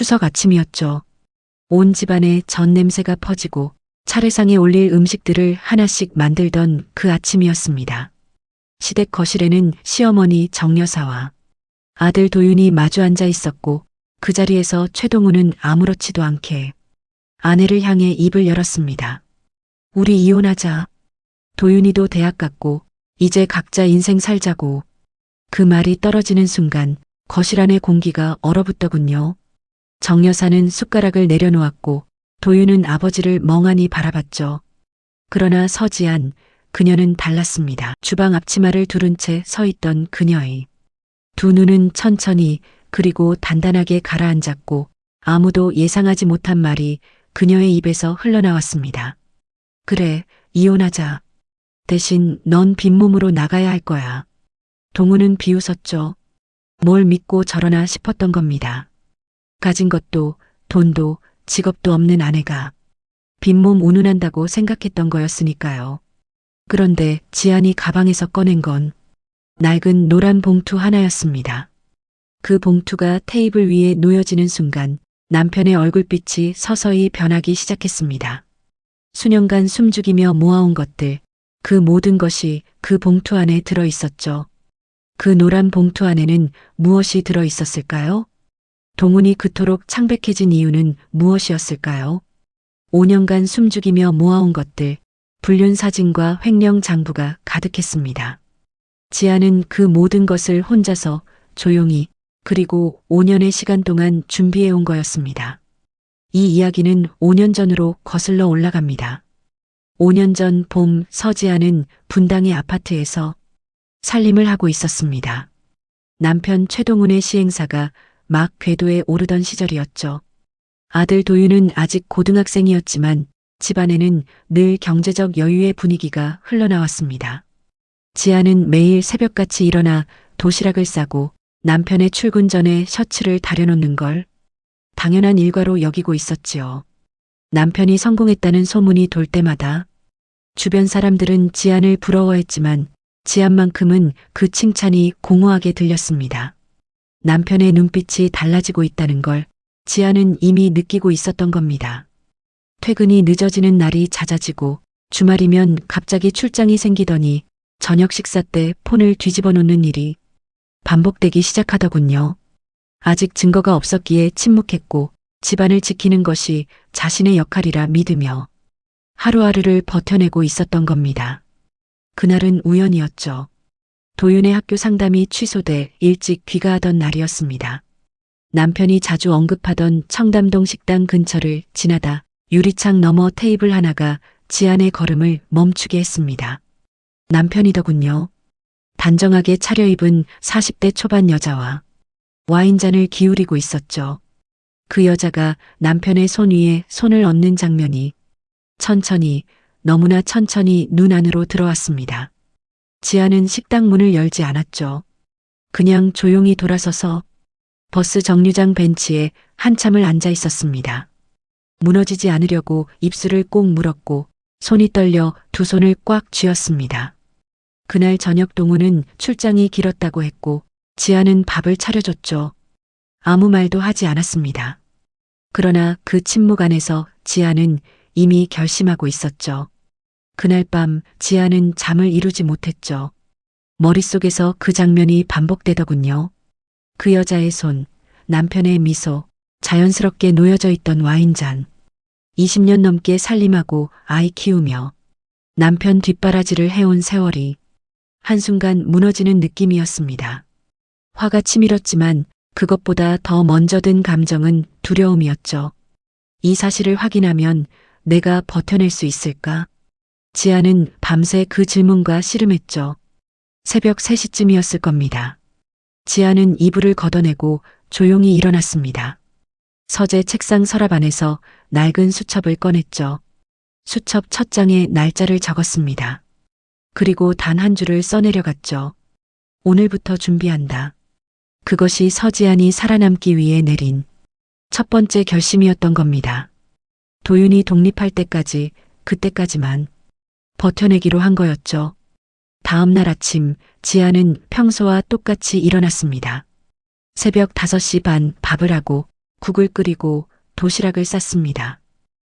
추석 아침이었죠. 온 집안에 전 냄새가 퍼지고 차례상에 올릴 음식들을 하나씩 만들던 그 아침이었습니다. 시댁 거실에는 시어머니 정여사와 아들 도윤이 마주 앉아 있었고 그 자리에서 최동우는 아무렇지도 않게 아내를 향해 입을 열었습니다. 우리 이혼하자. 도윤이도 대학 갔고 이제 각자 인생 살자고. 그 말이 떨어지는 순간 거실 안의 공기가 얼어붙더군요. 정 여사는 숟가락을 내려놓았고 도윤은 아버지를 멍하니 바라봤죠. 그러나 서지안, 그녀는 달랐습니다. 주방 앞치마를 두른 채 서 있던 그녀의 두 눈은 천천히 그리고 단단하게 가라앉았고 아무도 예상하지 못한 말이 그녀의 입에서 흘러나왔습니다. 그래, 이혼하자. 대신 넌 빈몸으로 나가야 할 거야. 동우는 비웃었죠. 뭘 믿고 저러나 싶었던 겁니다. 가진 것도 돈도 직업도 없는 아내가 빈몸 운운한다고 생각했던 거였으니까요. 그런데 지안이 가방에서 꺼낸 건 낡은 노란 봉투 하나였습니다. 그 봉투가 테이블 위에 놓여지는 순간 남편의 얼굴빛이 서서히 변하기 시작했습니다. 수년간 숨죽이며 모아온 것들, 그 모든 것이 그 봉투 안에 들어 있었죠. 그 노란 봉투 안에는 무엇이 들어 있었을까요? 동훈이 그토록 창백해진 이유는 무엇이었을까요? 5년간 숨죽이며 모아온 것들, 불륜 사진과 횡령 장부가 가득했습니다. 지아는 그 모든 것을 혼자서 조용히 그리고 5년의 시간 동안 준비해온 거였습니다. 이 이야기는 5년 전으로 거슬러 올라갑니다. 5년 전 봄 서지아는 분당의 아파트에서 살림을 하고 있었습니다. 남편 최동훈의 시행사가 막 궤도에 오르던 시절이었죠. 아들 도윤은 아직 고등학생이었지만 집안에는 늘 경제적 여유의 분위기가 흘러나왔습니다. 지아는 매일 새벽같이 일어나 도시락을 싸고 남편의 출근 전에 셔츠를 다려놓는 걸 당연한 일과로 여기고 있었지요. 남편이 성공했다는 소문이 돌 때마다 주변 사람들은 지안을 부러워했지만 지안만큼은 그 칭찬이 공허하게 들렸습니다. 남편의 눈빛이 달라지고 있다는 걸 지안은 이미 느끼고 있었던 겁니다. 퇴근이 늦어지는 날이 잦아지고 주말이면 갑자기 출장이 생기더니 저녁 식사 때 폰을 뒤집어 놓는 일이 반복되기 시작하더군요. 아직 증거가 없었기에 침묵했고 집안을 지키는 것이 자신의 역할이라 믿으며 하루하루를 버텨내고 있었던 겁니다. 그날은 우연이었죠. 도윤의 학교 상담이 취소돼 일찍 귀가하던 날이었습니다. 남편이 자주 언급하던 청담동 식당 근처를 지나다 유리창 너머 테이블 하나가 지안의 걸음을 멈추게 했습니다. 남편이더군요. 단정하게 차려입은 40대 초반 여자와 와인잔을 기울이고 있었죠. 그 여자가 남편의 손 위에 손을 얹는 장면이 천천히, 너무나 천천히 눈 안으로 들어왔습니다. 지아는 식당 문을 열지 않았죠. 그냥 조용히 돌아서서 버스 정류장 벤치에 한참을 앉아 있었습니다. 무너지지 않으려고 입술을 꼭 물었고 손이 떨려 두 손을 꽉 쥐었습니다. 그날 저녁 동우는 출장이 길었다고 했고 지아는 밥을 차려줬죠. 아무 말도 하지 않았습니다. 그러나 그 침묵 안에서 지아는 이미 결심하고 있었죠. 그날 밤 지아는 잠을 이루지 못했죠. 머릿속에서 그 장면이 반복되더군요. 그 여자의 손, 남편의 미소, 자연스럽게 놓여져 있던 와인잔. 20년 넘게 살림하고 아이 키우며 남편 뒷바라지를 해온 세월이 한순간 무너지는 느낌이었습니다. 화가 치밀었지만 그것보다 더 먼저 든 감정은 두려움이었죠. 이 사실을 확인하면 내가 버텨낼 수 있을까? 지아는 밤새 그 질문과 씨름했죠. 새벽 3시쯤이었을 겁니다. 지아는 이불을 걷어내고 조용히 일어났습니다. 서재 책상 서랍 안에서 낡은 수첩을 꺼냈죠. 수첩 첫 장에 날짜를 적었습니다. 그리고 단 한 줄을 써내려갔죠. 오늘부터 준비한다. 그것이 서지안이 살아남기 위해 내린 첫 번째 결심이었던 겁니다. 도윤이 독립할 때까지, 그때까지만 버텨내기로 한 거였죠. 다음 날 아침 지아는 평소와 똑같이 일어났습니다. 새벽 5시 반 밥을 하고 국을 끓이고 도시락을 쌌습니다.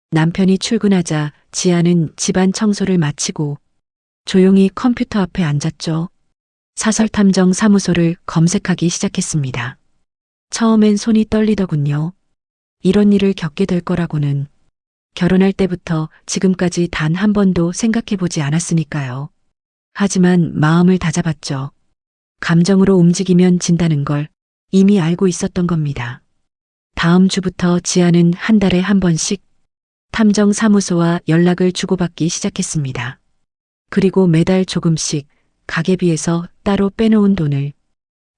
남편이 출근하자 지아는 집안 청소를 마치고 조용히 컴퓨터 앞에 앉았죠. 사설탐정 사무소를 검색하기 시작했습니다. 처음엔 손이 떨리더군요. 이런 일을 겪게 될 거라고는 결혼할 때부터 지금까지 단 한 번도 생각해 보지 않았으니까요. 하지만 마음을 다잡았죠. 감정으로 움직이면 진다는 걸 이미 알고 있었던 겁니다. 다음 주부터 지아는 한 달에 한 번씩 탐정 사무소와 연락을 주고받기 시작했습니다. 그리고 매달 조금씩 가계비에서 따로 빼놓은 돈을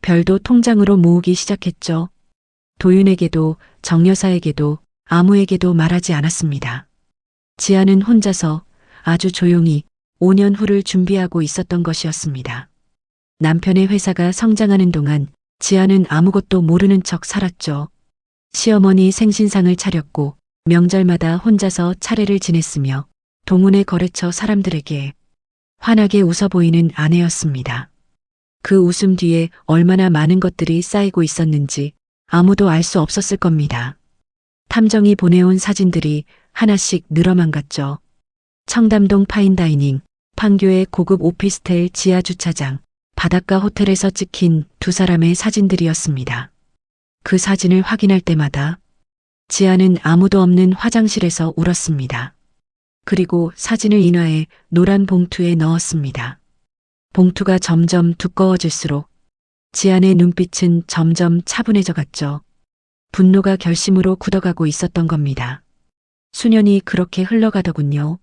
별도 통장으로 모으기 시작했죠. 도윤에게도 정 여사에게도 아무에게도 말하지 않았습니다. 지아는 혼자서 아주 조용히 5년 후를 준비하고 있었던 것이었습니다. 남편의 회사가 성장하는 동안 지아는 아무것도 모르는 척 살았죠. 시어머니 생신상을 차렸고 명절마다 혼자서 차례를 지냈으며 동문의 거래처 사람들에게 환하게 웃어 보이는 아내였습니다. 그 웃음 뒤에 얼마나 많은 것들이 쌓이고 있었는지 아무도 알 수 없었을 겁니다. 탐정이 보내온 사진들이 하나씩 늘어만 갔죠. 청담동 파인다이닝, 판교의 고급 오피스텔 지하 주차장, 바닷가 호텔에서 찍힌 두 사람의 사진들이었습니다. 그 사진을 확인할 때마다 지아는 아무도 없는 화장실에서 울었습니다. 그리고 사진을 인화해 노란 봉투에 넣었습니다. 봉투가 점점 두꺼워질수록 지안의 눈빛은 점점 차분해져 갔죠. 분노가 결심으로 굳어가고 있었던 겁니다. 수년이 그렇게 흘러가더군요.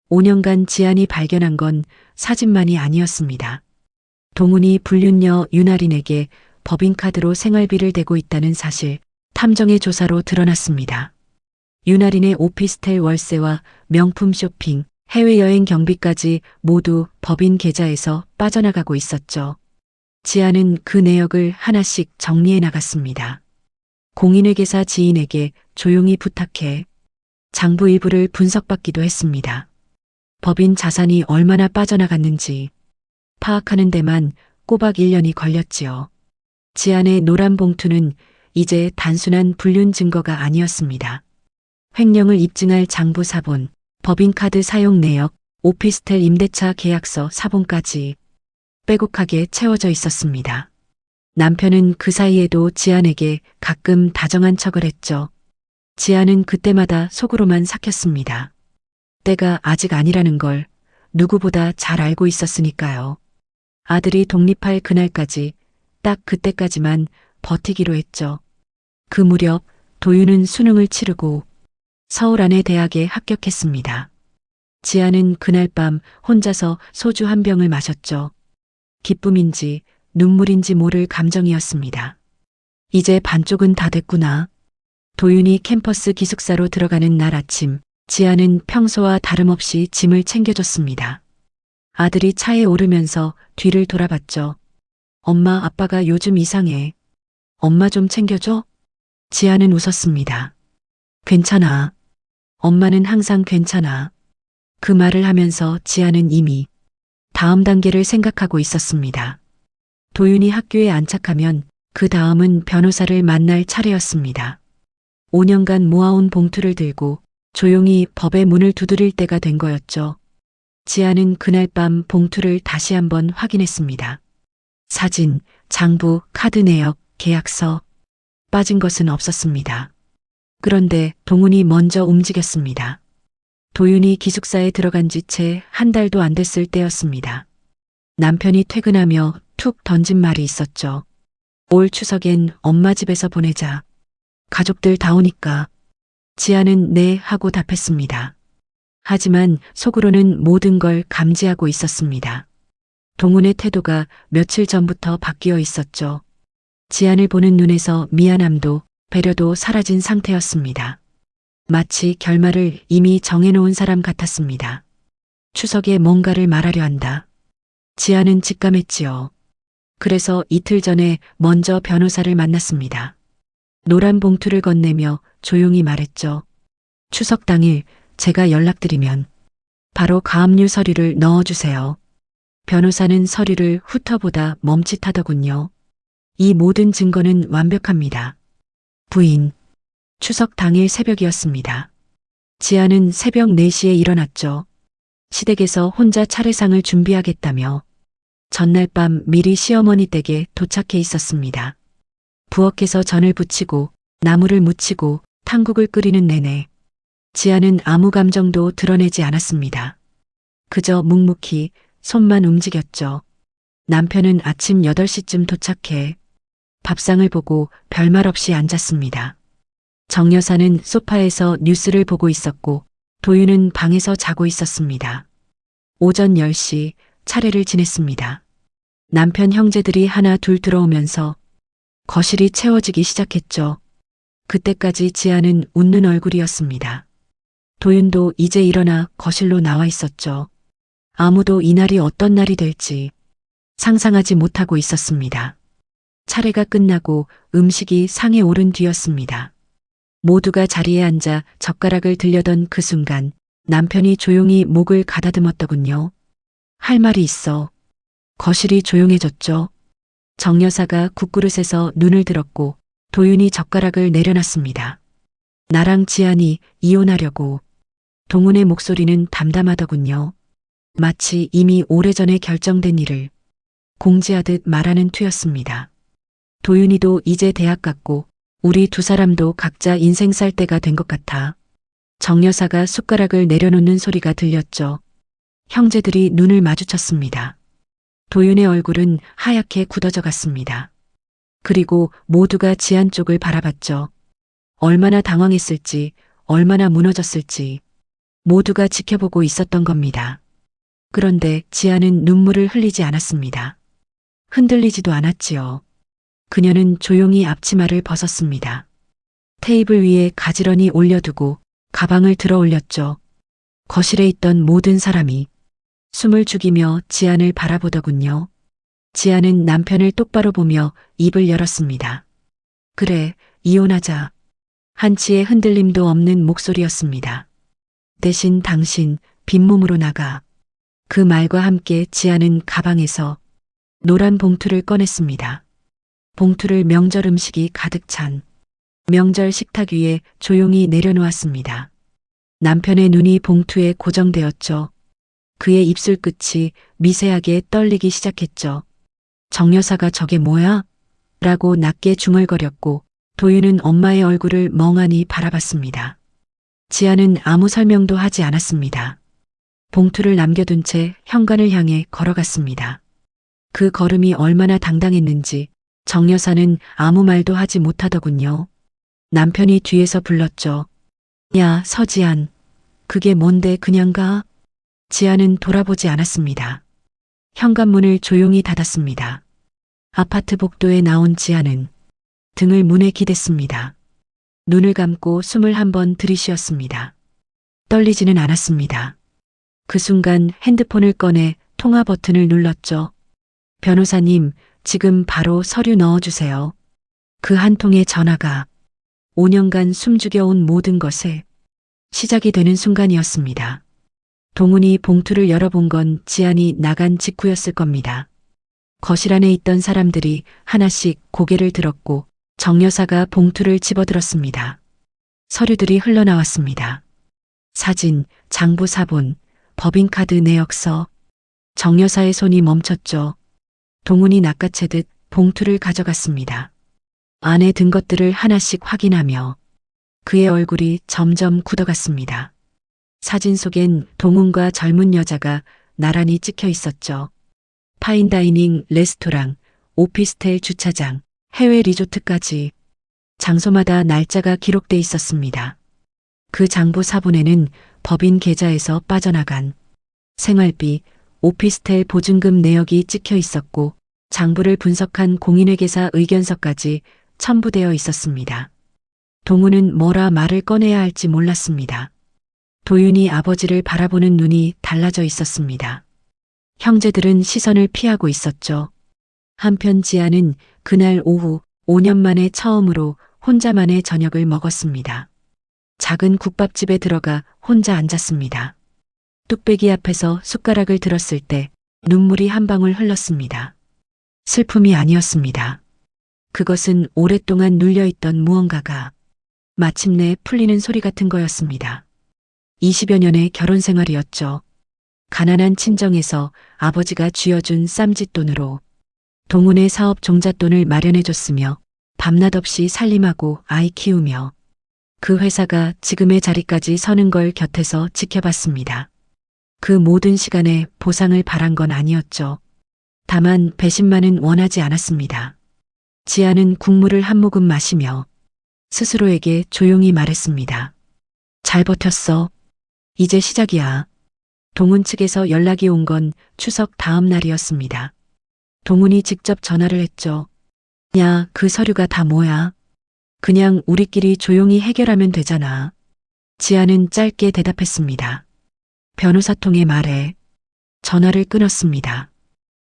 5년간 지안이 발견한 건 사진만이 아니었습니다. 동훈이 불륜녀 윤아린에게 법인카드로 생활비를 대고 있다는 사실, 탐정의 조사로 드러났습니다. 윤아린의 오피스텔 월세와 명품 쇼핑, 해외여행 경비까지 모두 법인 계좌에서 빠져나가고 있었죠. 지아는 그 내역을 하나씩 정리해 나갔습니다. 공인회계사 지인에게 조용히 부탁해 장부 일부를 분석받기도 했습니다. 법인 자산이 얼마나 빠져나갔는지 파악하는 데만 꼬박 1년이 걸렸지요. 지안의 노란 봉투는 이제 단순한 불륜 증거가 아니었습니다. 횡령을 입증할 장부 사본, 법인카드 사용 내역, 오피스텔 임대차 계약서 사본까지 빼곡하게 채워져 있었습니다. 남편은 그 사이에도 지안에게 가끔 다정한 척을 했죠. 지안은 그때마다 속으로만 삭혔습니다. 때가 아직 아니라는 걸 누구보다 잘 알고 있었으니까요. 아들이 독립할 그날까지 딱 그때까지만 버티기로 했죠. 그 무렵 도윤은 수능을 치르고 서울 안의 대학에 합격했습니다. 지아는 그날 밤 혼자서 소주 한 병을 마셨죠. 기쁨인지 눈물인지 모를 감정이었습니다. 이제 반쪽은 다 됐구나. 도윤이 캠퍼스 기숙사로 들어가는 날 아침, 지아는 평소와 다름없이 짐을 챙겨줬습니다. 아들이 차에 오르면서 뒤를 돌아봤죠. 엄마, 아빠가 요즘 이상해. 엄마 좀 챙겨줘? 지아는 웃었습니다. 괜찮아. 엄마는 항상 괜찮아. 그 말을 하면서 지아는 이미 다음 단계를 생각하고 있었습니다. 도윤이 학교에 안착하면 그 다음은 변호사를 만날 차례였습니다. 5년간 모아온 봉투를 들고 조용히 법의 문을 두드릴 때가 된 거였죠. 지아는 그날 밤 봉투를 다시 한번 확인했습니다. 사진, 장부, 카드 내역, 계약서, 빠진 것은 없었습니다. 그런데 동훈이 먼저 움직였습니다. 도윤이 기숙사에 들어간 지 채 한 달도 안 됐을 때였습니다. 남편이 퇴근하며 툭 던진 말이 있었죠. 올 추석엔 엄마 집에서 보내자. 가족들 다 오니까. 지아는 네 하고 답했습니다. 하지만 속으로는 모든 걸 감지하고 있었습니다. 동훈의 태도가 며칠 전부터 바뀌어 있었죠. 지안을 보는 눈에서 미안함도 배려도 사라진 상태였습니다. 마치 결말을 이미 정해놓은 사람 같았습니다. 추석에 뭔가를 말하려 한다. 지아는 직감했지요. 그래서 이틀 전에 먼저 변호사를 만났습니다. 노란 봉투를 건네며 조용히 말했죠. 추석 당일 제가 연락드리면 바로 가압류 서류를 넣어주세요. 변호사는 서류를 훑어보다 멈칫하더군요. 이 모든 증거는 완벽합니다. 부인, 추석 당일 새벽이었습니다. 지아는 새벽 4시에 일어났죠. 시댁에서 혼자 차례상을 준비하겠다며 전날 밤 미리 시어머니 댁에 도착해 있었습니다. 부엌에서 전을 부치고 나물을 무치고 탕국을 끓이는 내내 지아는 아무 감정도 드러내지 않았습니다. 그저 묵묵히 손만 움직였죠. 남편은 아침 8시쯤 도착해 밥상을 보고 별말 없이 앉았습니다. 정 여사는 소파에서 뉴스를 보고 있었고 도윤은 방에서 자고 있었습니다. 오전 10시 차례를 지냈습니다. 남편 형제들이 하나 둘 들어오면서 거실이 채워지기 시작했죠. 그때까지 지아는 웃는 얼굴이었습니다. 도윤도 이제 일어나 거실로 나와 있었죠. 아무도 이날이 어떤 날이 될지 상상하지 못하고 있었습니다. 차례가 끝나고 음식이 상에 오른 뒤였습니다. 모두가 자리에 앉아 젓가락을 들려던 그 순간 남편이 조용히 목을 가다듬었더군요. 할 말이 있어. 거실이 조용해졌죠. 정 여사가 국그릇에서 눈을 들었고 도윤이 젓가락을 내려놨습니다. 나랑 지안이 이혼하려고. 동훈의 목소리는 담담하더군요. 마치 이미 오래전에 결정된 일을 공지하듯 말하는 투였습니다. 도윤이도 이제 대학 갔고 우리 두 사람도 각자 인생 살 때가 된 것 같아. 정 여사가 숟가락을 내려놓는 소리가 들렸죠. 형제들이 눈을 마주쳤습니다. 도윤의 얼굴은 하얗게 굳어져 갔습니다. 그리고 모두가 지안 쪽을 바라봤죠. 얼마나 당황했을지, 얼마나 무너졌을지 모두가 지켜보고 있었던 겁니다. 그런데 지안은 눈물을 흘리지 않았습니다. 흔들리지도 않았지요. 그녀는 조용히 앞치마를 벗었습니다. 테이블 위에 가지런히 올려두고 가방을 들어 올렸죠. 거실에 있던 모든 사람이 숨을 죽이며 지안을 바라보더군요. 지안은 남편을 똑바로 보며 입을 열었습니다. 그래, 이혼하자. 한치의 흔들림도 없는 목소리였습니다. 대신 당신 빈몸으로 나가. 그 말과 함께 지안은 가방에서 노란 봉투를 꺼냈습니다. 봉투를 명절 음식이 가득 찬 명절 식탁 위에 조용히 내려놓았습니다. 남편의 눈이 봉투에 고정되었죠. 그의 입술 끝이 미세하게 떨리기 시작했죠. 정 여사가 저게 뭐야? 라고 낮게 중얼거렸고 도윤은 엄마의 얼굴을 멍하니 바라봤습니다. 지아는 아무 설명도 하지 않았습니다. 봉투를 남겨둔 채 현관을 향해 걸어갔습니다. 그 걸음이 얼마나 당당했는지 정 여사는 아무 말도 하지 못하더군요. 남편이 뒤에서 불렀죠. 야, 서지안. 그게 뭔데 그냥 가? 지아는 돌아보지 않았습니다. 현관문을 조용히 닫았습니다. 아파트 복도에 나온 지아는 등을 문에 기댔습니다. 눈을 감고 숨을 한번 들이쉬었습니다. 떨리지는 않았습니다. 그 순간 핸드폰을 꺼내 통화 버튼을 눌렀죠. 변호사님, 지금 바로 서류 넣어주세요. 그 한 통의 전화가 5년간 숨죽여온 모든 것에 시작이 되는 순간이었습니다. 동훈이 봉투를 열어본 건 지안이 나간 직후였을 겁니다. 거실 안에 있던 사람들이 하나씩 고개를 들었고 정 여사가 봉투를 집어들었습니다. 서류들이 흘러나왔습니다. 사진, 장부 사본, 법인카드 내역서. 정 여사의 손이 멈췄죠. 동훈이 낚아채듯 봉투를 가져갔습니다. 안에 든 것들을 하나씩 확인하며 그의 얼굴이 점점 굳어갔습니다. 사진 속엔 동훈과 젊은 여자가 나란히 찍혀 있었죠. 파인다이닝, 레스토랑, 오피스텔 주차장, 해외 리조트까지 장소마다 날짜가 기록돼 있었습니다. 그 장부 사본에는 법인 계좌에서 빠져나간 생활비, 오피스텔 보증금 내역이 찍혀 있었고 장부를 분석한 공인회계사 의견서까지 첨부되어 있었습니다. 동훈은 뭐라 말을 꺼내야 할지 몰랐습니다. 도윤이 아버지를 바라보는 눈이 달라져 있었습니다. 형제들은 시선을 피하고 있었죠. 한편 지아는 그날 오후 5년 만에 처음으로 혼자만의 저녁을 먹었습니다. 작은 국밥집에 들어가 혼자 앉았습니다. 뚝배기 앞에서 숟가락을 들었을 때 눈물이 한 방울 흘렀습니다. 슬픔이 아니었습니다. 그것은 오랫동안 눌려있던 무언가가 마침내 풀리는 소리 같은 거였습니다. 20여 년의 결혼 생활이었죠. 가난한 친정에서 아버지가 쥐어준 쌈짓돈으로 동훈의 사업 종잣돈을 마련해줬으며 밤낮 없이 살림하고 아이 키우며 그 회사가 지금의 자리까지 서는 걸 곁에서 지켜봤습니다. 그 모든 시간에 보상을 바란 건 아니었죠. 다만 배신만은 원하지 않았습니다. 지아는 국물을 한 모금 마시며 스스로에게 조용히 말했습니다. 잘 버텼어. 이제 시작이야. 동훈 측에서 연락이 온 건 추석 다음 날이었습니다. 동훈이 직접 전화를 했죠. 야, 그 서류가 다 뭐야? 그냥 우리끼리 조용히 해결하면 되잖아. 지아는 짧게 대답했습니다. 변호사 통해 말해. 전화를 끊었습니다.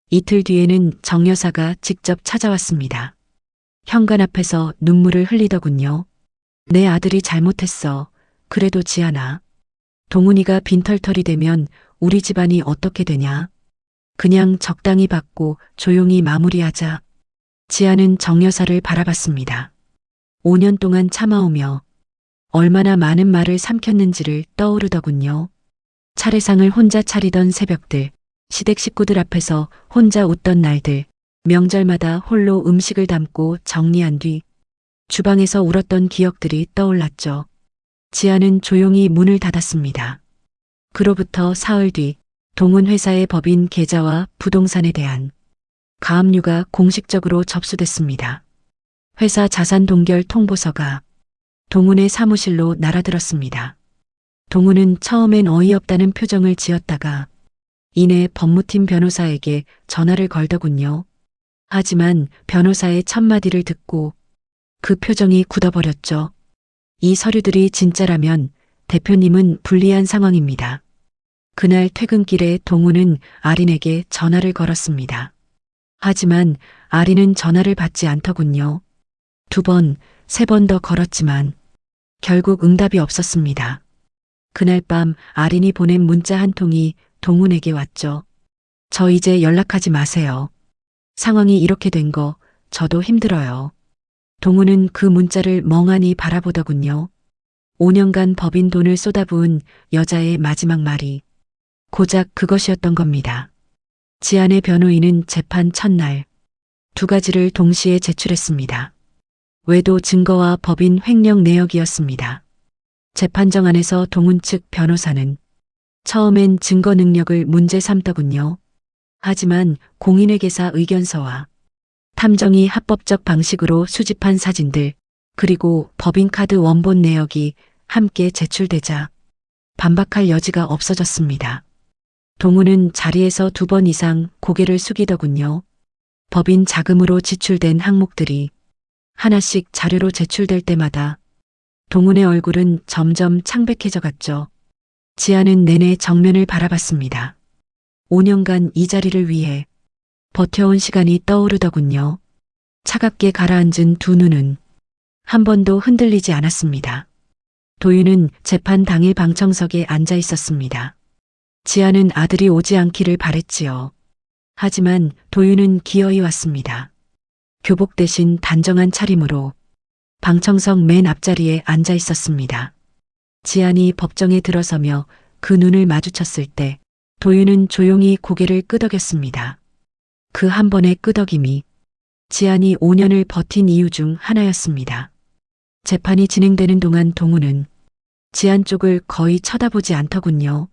이틀 뒤에는 정 여사가 직접 찾아왔습니다. 현관 앞에서 눈물을 흘리더군요. 내 아들이 잘못했어. 그래도 지아나. 동훈이가 빈털털이 되면 우리 집안이 어떻게 되냐? 그냥 적당히 받고 조용히 마무리하자. 지아는 정 여사를 바라봤습니다. 5년 동안 참아오며 얼마나 많은 말을 삼켰는지를 떠오르더군요. 차례상을 혼자 차리던 새벽들, 시댁 식구들 앞에서 혼자 웃던 날들, 명절마다 홀로 음식을 담고 정리한 뒤 주방에서 울었던 기억들이 떠올랐죠. 지아는 조용히 문을 닫았습니다. 그로부터 사흘 뒤 동훈 회사의 법인 계좌와 부동산에 대한 가압류가 공식적으로 접수됐습니다. 회사 자산 동결 통보서가 동훈의 사무실로 날아들었습니다. 동훈은 처음엔 어이없다는 표정을 지었다가 이내 법무팀 변호사에게 전화를 걸더군요. 하지만 변호사의 첫마디를 듣고 그 표정이 굳어버렸죠. 이 서류들이 진짜라면 대표님은 불리한 상황입니다. 그날 퇴근길에 동훈은 아린에게 전화를 걸었습니다. 하지만 아린은 전화를 받지 않더군요. 2번, 3번 더 걸었지만 결국 응답이 없었습니다. 그날 밤 아린이 보낸 문자 한 통이 동훈에게 왔죠. 저 이제 연락하지 마세요. 상황이 이렇게 된 거 저도 힘들어요. 동훈은 그 문자를 멍하니 바라보더군요. 5년간 법인 돈을 쏟아부은 여자의 마지막 말이 고작 그것이었던 겁니다. 지안의 변호인은 재판 첫날 2가지를 동시에 제출했습니다. 외도 증거와 법인 횡령 내역이었습니다. 재판정 안에서 동훈 측 변호사는 처음엔 증거 능력을 문제 삼더군요. 하지만 공인회계사 의견서와 탐정이 합법적 방식으로 수집한 사진들 그리고 법인카드 원본 내역이 함께 제출되자 반박할 여지가 없어졌습니다. 동훈은 자리에서 2번 이상 고개를 숙이더군요. 법인 자금으로 지출된 항목들이 하나씩 자료로 제출될 때마다 동훈의 얼굴은 점점 창백해져 갔죠. 지아는 내내 정면을 바라봤습니다. 5년간 이 자리를 위해 버텨온 시간이 떠오르더군요. 차갑게 가라앉은 두 눈은 한 번도 흔들리지 않았습니다. 도윤은 재판 당일 방청석에 앉아 있었습니다. 지아는 아들이 오지 않기를 바랬지요. 하지만 도윤은 기어이 왔습니다. 교복 대신 단정한 차림으로 방청석 맨 앞자리에 앉아 있었습니다. 지안이 법정에 들어서며 그 눈을 마주쳤을 때 도윤은 조용히 고개를 끄덕였습니다. 그 한 번의 끄덕임이 지안이 5년을 버틴 이유 중 하나였습니다. 재판이 진행되는 동안 동훈은 지안 쪽을 거의 쳐다보지 않더군요.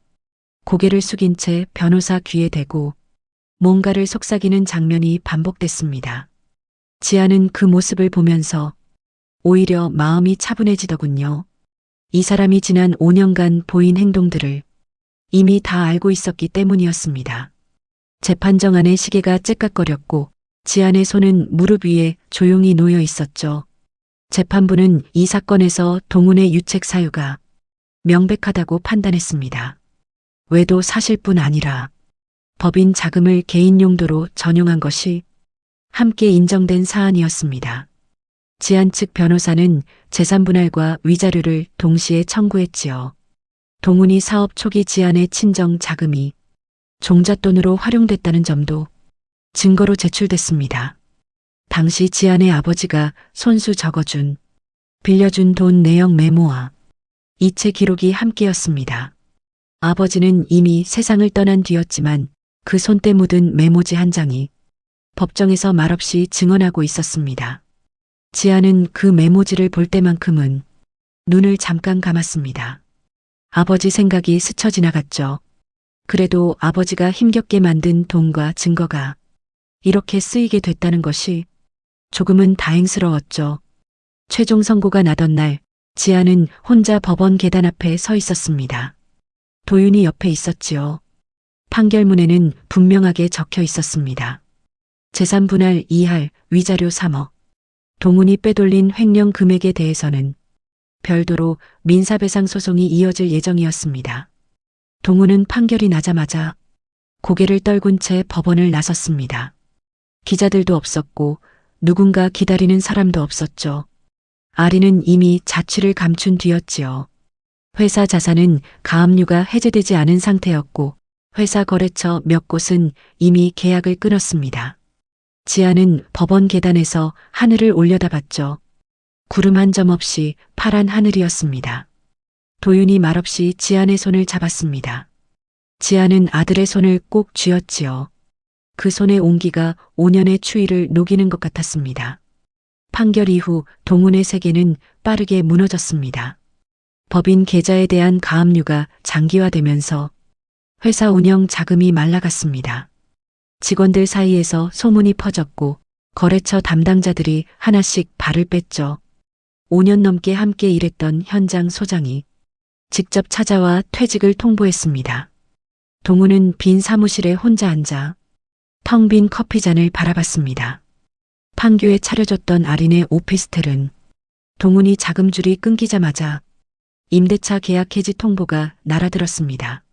고개를 숙인 채 변호사 귀에 대고 뭔가를 속삭이는 장면이 반복됐습니다. 지안은 그 모습을 보면서 오히려 마음이 차분해지더군요. 이 사람이 지난 5년간 보인 행동들을 이미 다 알고 있었기 때문이었습니다. 재판정 안의 시계가 째깍거렸고 지안의 손은 무릎 위에 조용히 놓여 있었죠. 재판부는 이 사건에서 동훈의 유책 사유가 명백하다고 판단했습니다. 외도 사실뿐 아니라 법인 자금을 개인 용도로 전용한 것이 함께 인정된 사안이었습니다. 지안 측 변호사는 재산분할과 위자료를 동시에 청구했지요. 동훈이 사업 초기 지안의 친정 자금이 종잣돈으로 활용됐다는 점도 증거로 제출됐습니다. 당시 지안의 아버지가 손수 적어준 빌려준 돈 내역 메모와 이체 기록이 함께였습니다. 아버지는 이미 세상을 떠난 뒤였지만 그 손때 묻은 메모지 한 장이 법정에서 말없이 증언하고 있었습니다. 지아는 그 메모지를 볼 때만큼은 눈을 잠깐 감았습니다. 아버지 생각이 스쳐 지나갔죠. 그래도 아버지가 힘겹게 만든 돈과 증거가 이렇게 쓰이게 됐다는 것이 조금은 다행스러웠죠. 최종 선고가 나던 날, 지아는 혼자 법원 계단 앞에 서 있었습니다. 도윤이 옆에 있었지요. 판결문에는 분명하게 적혀 있었습니다. 재산 분할 2할, 위자료 3억. 동훈이 빼돌린 횡령 금액에 대해서는 별도로 민사배상 소송이 이어질 예정이었습니다. 동훈은 판결이 나자마자 고개를 떨군 채 법원을 나섰습니다. 기자들도 없었고 누군가 기다리는 사람도 없었죠. 아리는 이미 자취를 감춘 뒤였지요. 회사 자산은 가압류가 해제되지 않은 상태였고 회사 거래처 몇 곳은 이미 계약을 끊었습니다. 지아는 법원 계단에서 하늘을 올려다봤죠. 구름 한 점 없이 파란 하늘이었습니다. 도윤이 말없이 지안의 손을 잡았습니다. 지안은 아들의 손을 꼭 쥐었지요. 그 손의 온기가 5년의 추위를 녹이는 것 같았습니다. 판결 이후 동훈의 세계는 빠르게 무너졌습니다. 법인 계좌에 대한 가압류가 장기화되면서 회사 운영 자금이 말라갔습니다. 직원들 사이에서 소문이 퍼졌고 거래처 담당자들이 하나씩 발을 뺐죠. 5년 넘게 함께 일했던 현장 소장이 직접 찾아와 퇴직을 통보했습니다. 동훈은 빈 사무실에 혼자 앉아 텅 빈 커피잔을 바라봤습니다. 판교에 차려졌던 아린의 오피스텔은 동훈이 자금줄이 끊기자마자 임대차 계약 해지 통보가 날아들었습니다.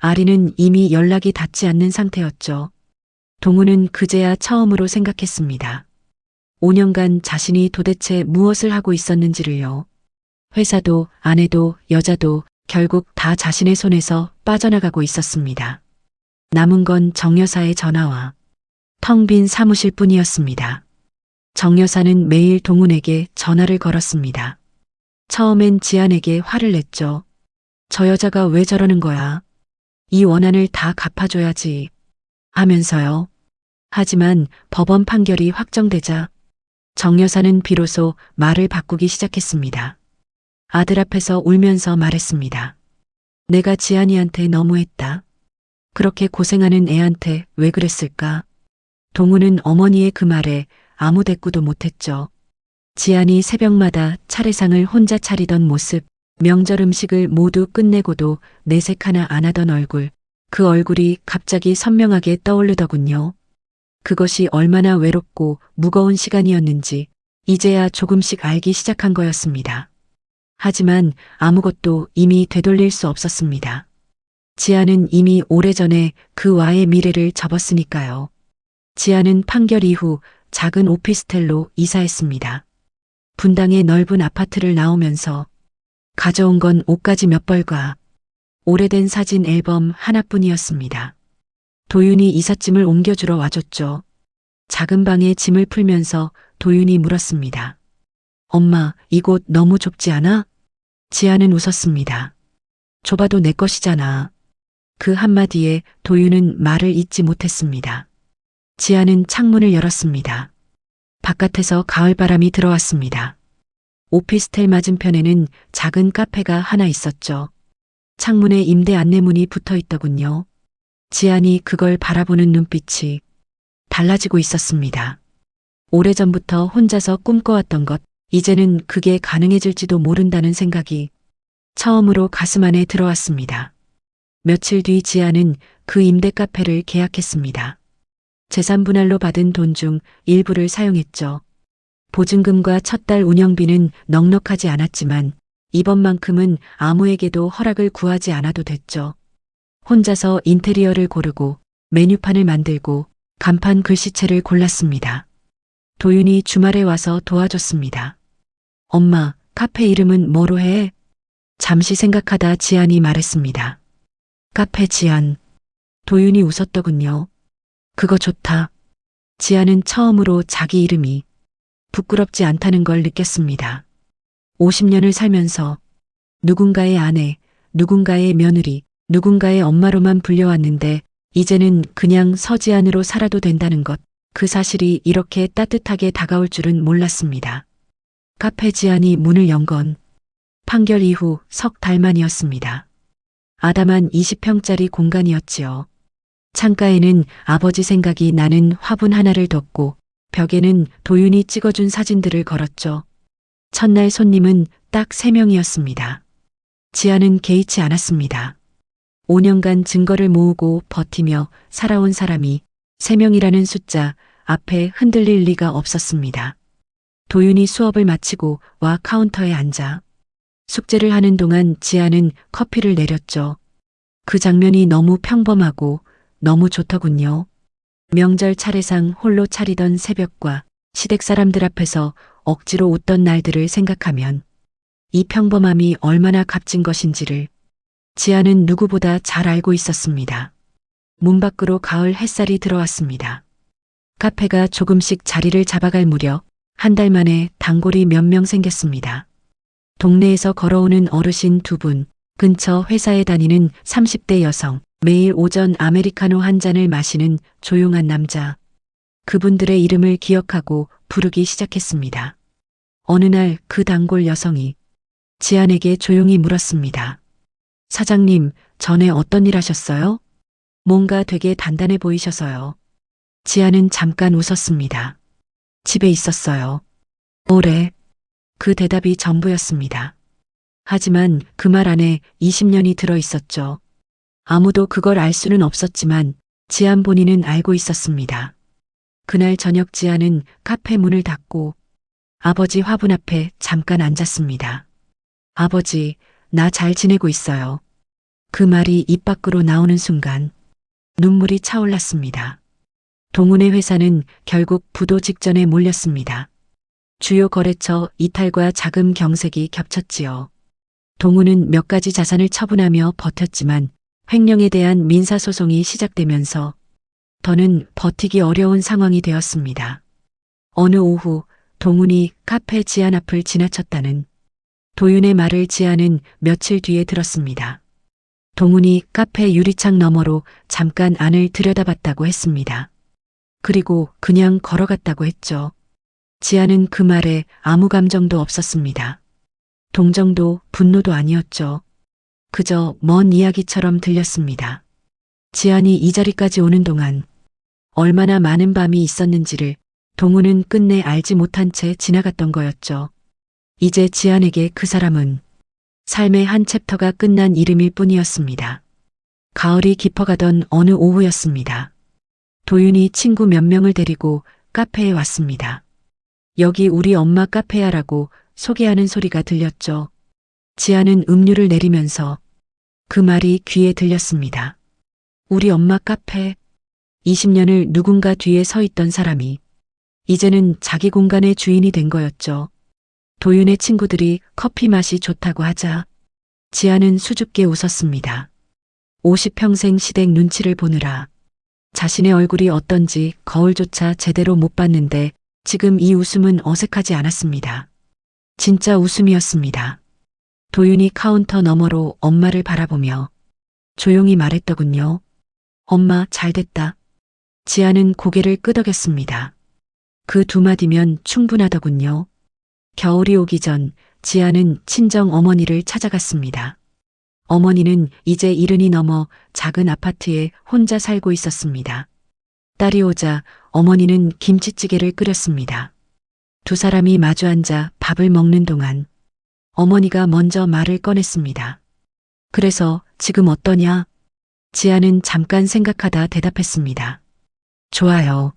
아린은 이미 연락이 닿지 않는 상태였죠. 동훈은 그제야 처음으로 생각했습니다. 5년간 자신이 도대체 무엇을 하고 있었는지를요. 회사도 아내도 여자도 결국 다 자신의 손에서 빠져나가고 있었습니다. 남은 건 정 여사의 전화와 텅 빈 사무실 뿐이었습니다. 정 여사는 매일 동훈에게 전화를 걸었습니다. 처음엔 지안에게 화를 냈죠. 저 여자가 왜 저러는 거야? 이 원한을 다 갚아줘야지. 하면서요. 하지만 법원 판결이 확정되자 정 여사는 비로소 말을 바꾸기 시작했습니다. 아들 앞에서 울면서 말했습니다. 내가 지안이한테 너무했다. 그렇게 고생하는 애한테 왜 그랬을까? 동훈은 어머니의 그 말에 아무 대꾸도 못했죠. 지안이 새벽마다 차례상을 혼자 차리던 모습, 명절 음식을 모두 끝내고도 내색 하나 안 하던 얼굴, 그 얼굴이 갑자기 선명하게 떠오르더군요. 그것이 얼마나 외롭고 무거운 시간이었는지 이제야 조금씩 알기 시작한 거였습니다. 하지만 아무것도 이미 되돌릴 수 없었습니다. 지아는 이미 오래전에 그와의 미래를 접었으니까요. 지아는 판결 이후 작은 오피스텔로 이사했습니다. 분당의 넓은 아파트를 나오면서 가져온 건 옷가지 몇 벌과 오래된 사진 앨범 하나뿐이었습니다. 도윤이 이삿짐을 옮겨주러 와줬죠. 작은 방에 짐을 풀면서 도윤이 물었습니다. 엄마, 이곳 너무 좁지 않아? 지아는 웃었습니다. 좁아도 내 것이잖아. 그 한마디에 도윤은 말을 잇지 못했습니다. 지아는 창문을 열었습니다. 바깥에서 가을바람이 들어왔습니다. 오피스텔 맞은편에는 작은 카페가 하나 있었죠. 창문에 임대 안내문이 붙어 있더군요. 지안이 그걸 바라보는 눈빛이 달라지고 있었습니다. 오래전부터 혼자서 꿈꿔왔던 것, 이제는 그게 가능해질지도 모른다는 생각이 처음으로 가슴 안에 들어왔습니다. 며칠 뒤 지아는 그 임대 카페를 계약했습니다. 재산 분할로 받은 돈 중 일부를 사용했죠. 보증금과 첫 달 운영비는 넉넉하지 않았지만 이번만큼은 아무에게도 허락을 구하지 않아도 됐죠. 혼자서 인테리어를 고르고 메뉴판을 만들고 간판 글씨체를 골랐습니다. 도윤이 주말에 와서 도와줬습니다. 엄마, 카페 이름은 뭐로 해? 잠시 생각하다 지안이 말했습니다. 카페 지안. 도윤이 웃었더군요. 그거 좋다. 지안은 처음으로 자기 이름이 부끄럽지 않다는 걸 느꼈습니다. 50년을 살면서 누군가의 아내, 누군가의 며느리, 누군가의 엄마로만 불려왔는데 이제는 그냥 서지안으로 살아도 된다는 것, 그 사실이 이렇게 따뜻하게 다가올 줄은 몰랐습니다. 카페 지안이 문을 연 건 판결 이후 석 달 만이었습니다. 아담한 20평짜리 공간이었지요. 창가에는 아버지 생각이 나는 화분 하나를 뒀고 벽에는 도윤이 찍어준 사진들을 걸었죠. 첫날 손님은 딱 3명이었습니다. 지안은 개의치 않았습니다. 5년간 증거를 모으고 버티며 살아온 사람이 3명이라는 숫자 앞에 흔들릴 리가 없었습니다. 도윤이 수업을 마치고 와 카운터에 앉아 숙제를 하는 동안 지안은 커피를 내렸죠. 그 장면이 너무 평범하고 너무 좋더군요. 명절 차례상 홀로 차리던 새벽과 시댁 사람들 앞에서 억지로 웃던 날들을 생각하면 이 평범함이 얼마나 값진 것인지를 지안은 누구보다 잘 알고 있었습니다. 문 밖으로 가을 햇살이 들어왔습니다. 카페가 조금씩 자리를 잡아갈 무렵 한 달 만에 단골이 몇 명 생겼습니다. 동네에서 걸어오는 어르신 2분, 근처 회사에 다니는 30대 여성, 매일 오전 아메리카노 한 잔을 마시는 조용한 남자. 그분들의 이름을 기억하고 부르기 시작했습니다. 어느 날 그 단골 여성이 지안에게 조용히 물었습니다. 사장님, 전에 어떤 일 하셨어요? 뭔가 되게 단단해 보이셔서요. 지안은 잠깐 웃었습니다. 집에 있었어요. 오래. 그 대답이 전부였습니다. 하지만 그 말 안에 20년이 들어 있었죠. 아무도 그걸 알 수는 없었지만 지안 본인은 알고 있었습니다. 그날 저녁 지안은 카페 문을 닫고 아버지 화분 앞에 잠깐 앉았습니다. 아버지, 나 잘 지내고 있어요. 그 말이 입 밖으로 나오는 순간 눈물이 차올랐습니다. 동훈의 회사는 결국 부도 직전에 몰렸습니다. 주요 거래처 이탈과 자금 경색이 겹쳤지요. 동훈은 몇 가지 자산을 처분하며 버텼지만 횡령에 대한 민사소송이 시작되면서 더는 버티기 어려운 상황이 되었습니다. 어느 오후 동훈이 카페 지안 앞을 지나쳤다는 도윤의 말을 지안은 며칠 뒤에 들었습니다. 동훈이 카페 유리창 너머로 잠깐 안을 들여다봤다고 했습니다. 그리고 그냥 걸어갔다고 했죠. 지안은 그 말에 아무 감정도 없었습니다. 동정도 분노도 아니었죠. 그저 먼 이야기처럼 들렸습니다. 지안이 이 자리까지 오는 동안 얼마나 많은 밤이 있었는지를 동훈은 끝내 알지 못한 채 지나갔던 거였죠. 이제 지안에게 그 사람은 삶의 한 챕터가 끝난 이름일 뿐이었습니다. 가을이 깊어가던 어느 오후였습니다. 도윤이 친구 몇 명을 데리고 카페에 왔습니다. 여기 우리 엄마 카페야라고 소개하는 소리가 들렸죠. 지안은 음료를 내리면서 그 말이 귀에 들렸습니다. 우리 엄마 카페. 20년을 누군가 뒤에 서 있던 사람이 이제는 자기 공간의 주인이 된 거였죠. 도윤의 친구들이 커피 맛이 좋다고 하자 지안은 수줍게 웃었습니다. 50평생 시댁 눈치를 보느라 자신의 얼굴이 어떤지 거울조차 제대로 못 봤는데 지금 이 웃음은 어색하지 않았습니다. 진짜 웃음이었습니다. 도윤이 카운터 너머로 엄마를 바라보며 조용히 말했더군요. 엄마 잘됐다. 지안은 고개를 끄덕였습니다. 그 두 마디면 충분하더군요. 겨울이 오기 전 지안은 친정 어머니를 찾아갔습니다. 어머니는 이제 70이 넘어 작은 아파트에 혼자 살고 있었습니다. 딸이 오자 어머니는 김치찌개를 끓였습니다. 두 사람이 마주 앉아 밥을 먹는 동안 어머니가 먼저 말을 꺼냈습니다. 그래서 지금 어떠냐? 지안은 잠깐 생각하다 대답했습니다. 좋아요.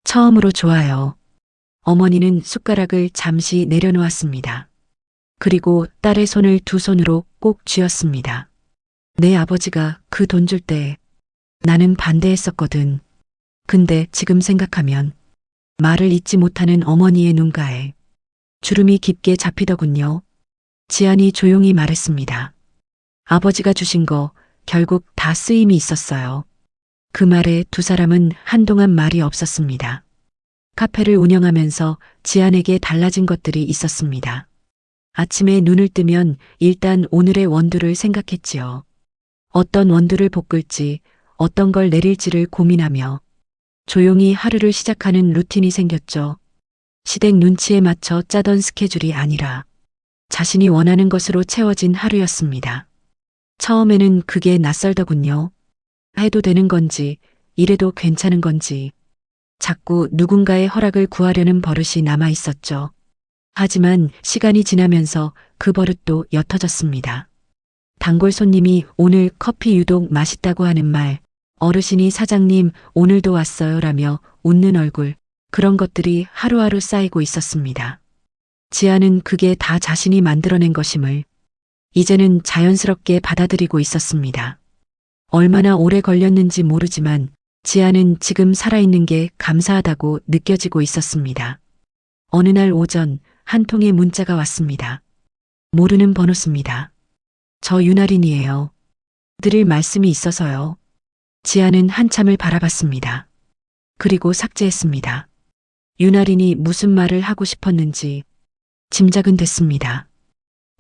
처음으로 좋아요. 어머니는 숟가락을 잠시 내려놓았습니다. 그리고 딸의 손을 두 손으로 꼭 쥐었습니다. 내 아버지가 그 돈 줄 때 나는 반대했었거든. 근데 지금 생각하면 말을 잇지 못하는 어머니의 눈가에 주름이 깊게 잡히더군요. 지안이 조용히 말했습니다. 아버지가 주신 거 결국 다 쓰임이 있었어요. 그 말에 두 사람은 한동안 말이 없었습니다. 카페를 운영하면서 지안에게 달라진 것들이 있었습니다. 아침에 눈을 뜨면 일단 오늘의 원두를 생각했지요. 어떤 원두를 볶을지, 어떤 걸 내릴지를 고민하며 조용히 하루를 시작하는 루틴이 생겼죠. 시댁 눈치에 맞춰 짜던 스케줄이 아니라 자신이 원하는 것으로 채워진 하루였습니다. 처음에는 그게 낯설더군요. 해도 되는 건지, 이래도 괜찮은 건지, 자꾸 누군가의 허락을 구하려는 버릇이 남아 있었죠. 하지만 시간이 지나면서 그 버릇도 옅어졌습니다. 단골 손님이 오늘 커피 유독 맛있다고 하는 말, 어르신이 사장님 오늘도 왔어요라며 웃는 얼굴, 그런 것들이 하루하루 쌓이고 있었습니다. 지아는 그게 다 자신이 만들어낸 것임을 이제는 자연스럽게 받아들이고 있었습니다. 얼마나 오래 걸렸는지 모르지만 지아는 지금 살아있는 게 감사하다고 느껴지고 있었습니다. 어느 날 오전 한 통의 문자가 왔습니다. 모르는 번호습니다. 저 윤아린이에요. 드릴 말씀이 있어서요. 지아는 한참을 바라봤습니다. 그리고 삭제했습니다. 윤아린이 무슨 말을 하고 싶었는지 짐작은 됐습니다.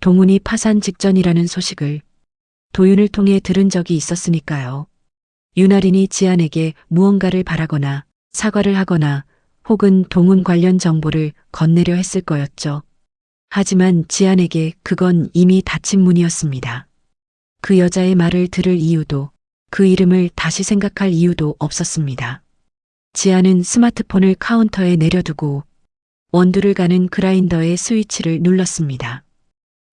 동훈이 파산 직전이라는 소식을 도윤을 통해 들은 적이 있었으니까요. 윤아린이 지안에게 무언가를 바라거나 사과를 하거나 혹은 동훈 관련 정보를 건네려 했을 거였죠. 하지만 지안에게 그건 이미 닫힌 문이었습니다. 그 여자의 말을 들을 이유도 그 이름을 다시 생각할 이유도 없었습니다. 지안은 스마트폰을 카운터에 내려두고 원두를 가는 그라인더의 스위치를 눌렀습니다.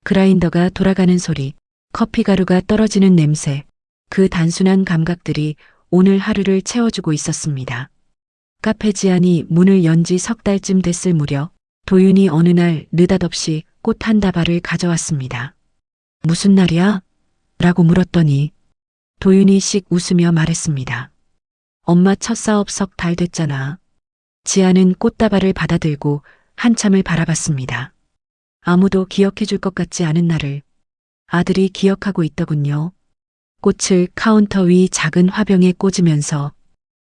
그라인더가 돌아가는 소리, 커피 가루가 떨어지는 냄새, 그 단순한 감각들이 오늘 하루를 채워주고 있었습니다. 카페 지안이 문을 연 지 석 달쯤 됐을 무렵 도윤이 어느 날 느닷없이 꽃 한 다발을 가져왔습니다. 무슨 날이야? 라고 물었더니 도윤이 씩 웃으며 말했습니다. 엄마 첫 사업 석 달 됐잖아. 지아는 꽃다발을 받아들고 한참을 바라봤습니다. 아무도 기억해 줄 것 같지 않은 나를 아들이 기억하고 있더군요. 꽃을 카운터 위 작은 화병에 꽂으면서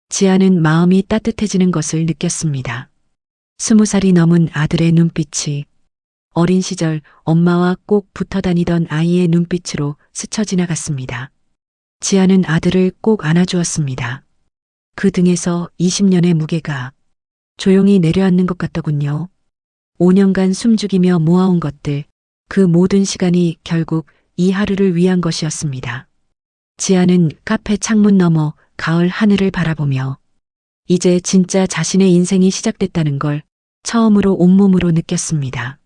지아는 마음이 따뜻해지는 것을 느꼈습니다. 20살이 넘은 아들의 눈빛이 어린 시절 엄마와 꼭 붙어 다니던 아이의 눈빛으로 스쳐 지나갔습니다. 지아는 아들을 꼭 안아주었습니다. 그 등에서 20년의 무게가 조용히 내려앉는 것 같더군요. 5년간 숨죽이며 모아온 것들, 그 모든 시간이 결국 이 하루를 위한 것이었습니다. 지아는 카페 창문 너머 가을 하늘을 바라보며 이제 진짜 자신의 인생이 시작됐다는 걸 처음으로 온몸으로 느꼈습니다.